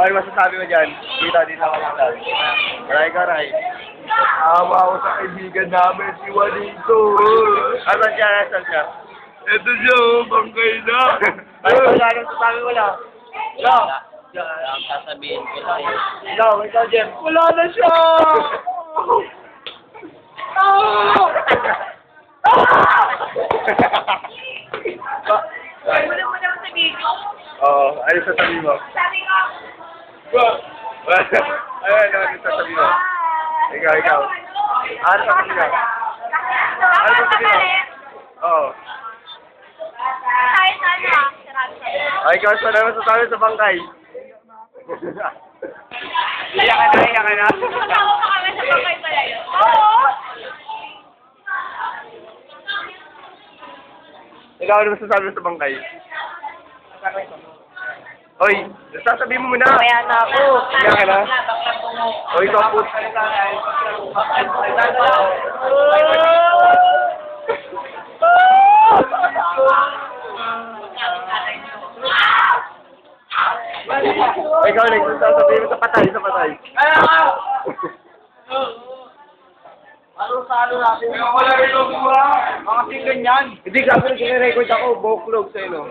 ano masasabi mo dyan? Dito ako lang. Aray. Awa ako sa kaibigan namin, si Juanito. Asan siya? Ito siya, bangkay na. Ano masasabi mo lang? Ang sasabihin ko lang eh. Ikaw, Jem. Wala na siya! Ay, wala mo naman sa video. Oo, ano sasabihin mo? Sabi ko, Ano sasabihin mo? Ikaw. Ano sasabihin mo? Ano sasabihin mo? Oo. kahit ano, sarap siya. Ay, ikaw sa naman sasabi sa bangkay. Iyak ka na. Kasama pa kami sa pagkay pala yun. Oo! Ikaw ano masasabi mo sa bangkay? Oy, sasabihin mo muna. Kaya na ako. Iyak ka na. Oy, ikaw po. Ikaw sasabihin mo sa patay. Ano natin? Wala rin ako Mga ganyan. Hindi ka, pero record ako, buklog sa'yo, no?